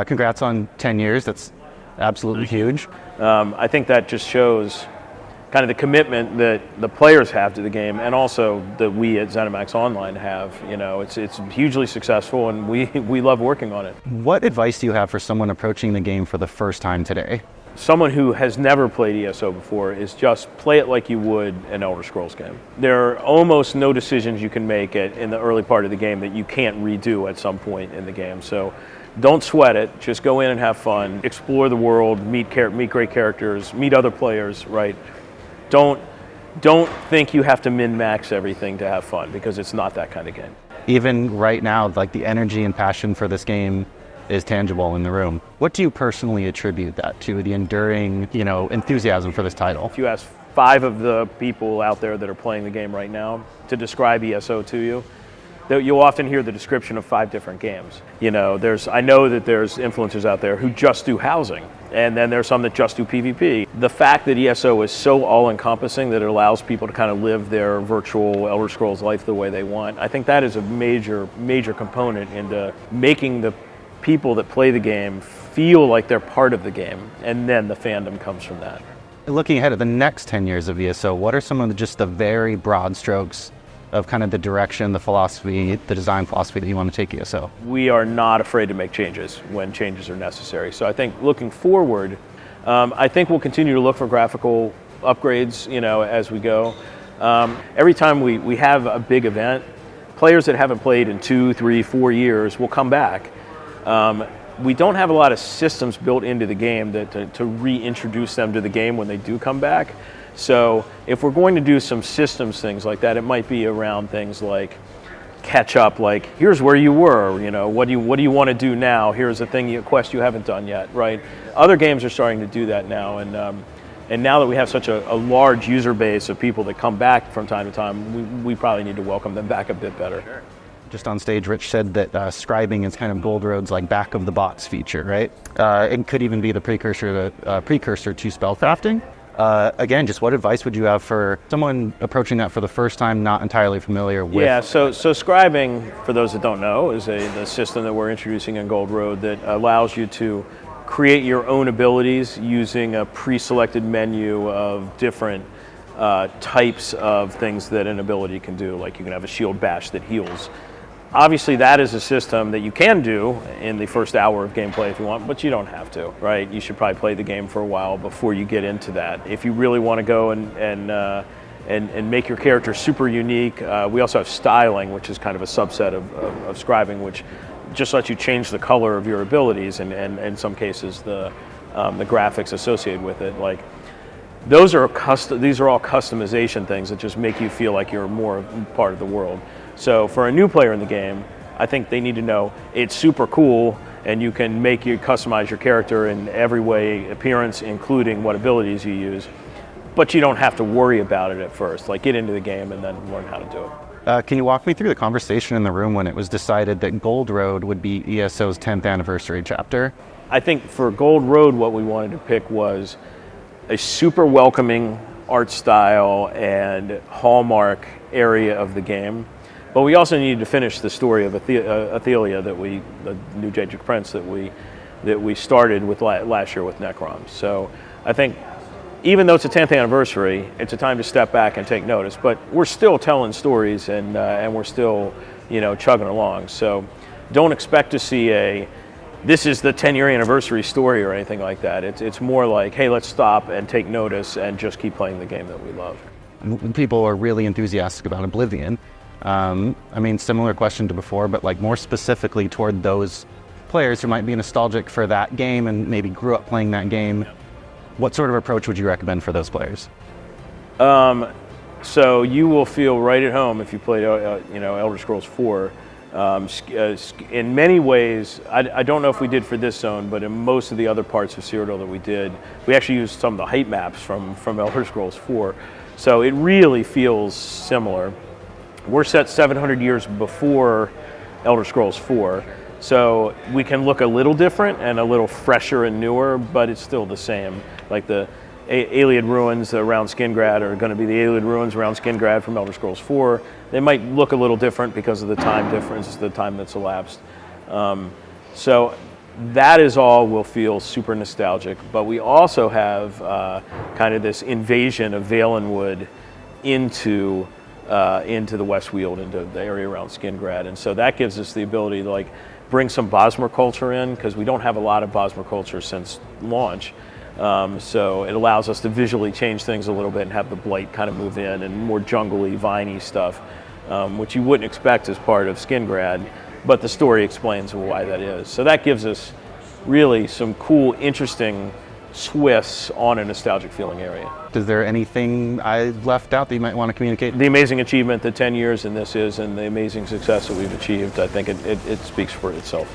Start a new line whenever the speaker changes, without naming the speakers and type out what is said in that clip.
Congrats on 10 years. That's absolutely huge.
I think that just shows kind of the commitment that the players have to the game, and also that we at ZeniMax Online have. It's hugely successful, and we love working on it.
What advice do you have for someone approaching the game for the first time today?
Someone who has never played ESO before is just play it like you would an Elder Scrolls game. There are almost no decisions you can make in the early part of the game that you can't redo at some point in the game. So don't sweat it. Just go in and have fun. Explore the world. Meet great characters. Meet other players. Right. Don't think you have to min-max everything to have fun, because it's not that kind of game.
Even right now, like, the energy and passion for this game is tangible in the room. What do you personally attribute that to, the enduring, enthusiasm for this title?
If you ask 5 of the people out there that are playing the game right now to describe ESO to you, you'll often hear the description of 5 different games. I know that there's influencers out there who just do housing, and then there's some that just do PvP. The fact that ESO is so all-encompassing that it allows people to kind of live their virtual Elder Scrolls life the way they want, I think that is a major, major component into making the people that play the game feel like they're part of the game, and then the fandom comes from that.
Looking ahead at the next 10 years of ESO, what are some of the very broad strokes of kind of the direction, the philosophy, the design philosophy that you want to take ESO?
We are not afraid to make changes when changes are necessary. So I think looking forward, I think we'll continue to look for graphical upgrades, as we go. Every time we have a big event, players that haven't played in 2, 3, 4 years will come back. We don't have a lot of systems built into the game to reintroduce them to the game when they do come back. So if we're going to do some systems things like that, it might be around things like catch up, like here's where you were, what do you want to do now? Here's a quest you haven't done yet, right? Other games are starting to do that now, and now that we have such a large user base of people that come back from time to time, we probably need to welcome them back a bit better.
Sure. Just on stage, Rich said that scribing is kind of Gold Road's back of the box feature, right? It could even be the precursor to spellcrafting. Again, just what advice would you have for someone approaching that for the first time, not entirely familiar with?
Yeah, so Scribing, for those that don't know, is the system that we're introducing in Gold Road that allows you to create your own abilities using a pre-selected menu of different types of things that an ability can do. Like you can have a shield bash that heals. Obviously, that is a system that you can do in the first hour of gameplay if you want, but you don't have to, right? You should probably play the game for a while before you get into that. If you really want to go and make your character super unique, we also have styling, which is kind of a subset of scribing, which just lets you change the color of your abilities and in some cases the graphics associated with it. Like these are all customization things that just make you feel like you're more part of the world. So for a new player in the game, I think they need to know it's super cool and you can customize your character in every way, appearance, including what abilities you use. But you don't have to worry about it at first. Like get into the game and then learn how to do it.
Can you walk me through the conversation in the room when it was decided that Gold Road would be ESO's 10th anniversary chapter?
I think for Gold Road, what we wanted to pick was a super welcoming art style and hallmark area of the game. But we also needed to finish the story of Athelia, the new Jajic Prince that we started with last year with Necrons. So I think even though it's a 10th anniversary, it's a time to step back and take notice. But we're still telling stories and we're still chugging along. So don't expect to see this is the 10-year anniversary story or anything like that. It's more like, hey, let's stop and take notice and just keep playing the game that we love.
People are really enthusiastic about Oblivion. Similar question to before, but more specifically toward those players who might be nostalgic for that game and maybe grew up playing that game. Yeah. What sort of approach would you recommend for those players?
So you will feel right at home if you played, Elder Scrolls 4. In many ways, I don't know if we did for this zone, but in most of the other parts of Cyrodiil that we did, we actually used some of the height maps from Elder Scrolls 4. So it really feels similar. We're set 700 years before Elder Scrolls 4, so we can look a little different and a little fresher and newer, but it's still the same. Like the Ayleid ruins around Skingrad are going to be the Ayleid ruins around Skingrad from Elder Scrolls 4. They might look a little different because of the time difference, the time that's elapsed. So that is all will feel super nostalgic, but we also have kind of this invasion of Valenwood into the West Weald, into the area around Skingrad, and so that gives us the ability to like bring some Bosmer culture in, because we don't have a lot of Bosmer culture since launch. So it allows us to visually change things a little bit and have the blight kind of move in, and more jungly, viney stuff, which you wouldn't expect as part of Skingrad, but the story explains why that is. So that gives us really some cool, interesting twists on a nostalgic feeling area.
Is there anything I left out that you might want to communicate?
The amazing achievement that 10 years in this is, and the amazing success that we've achieved, I think it speaks for itself.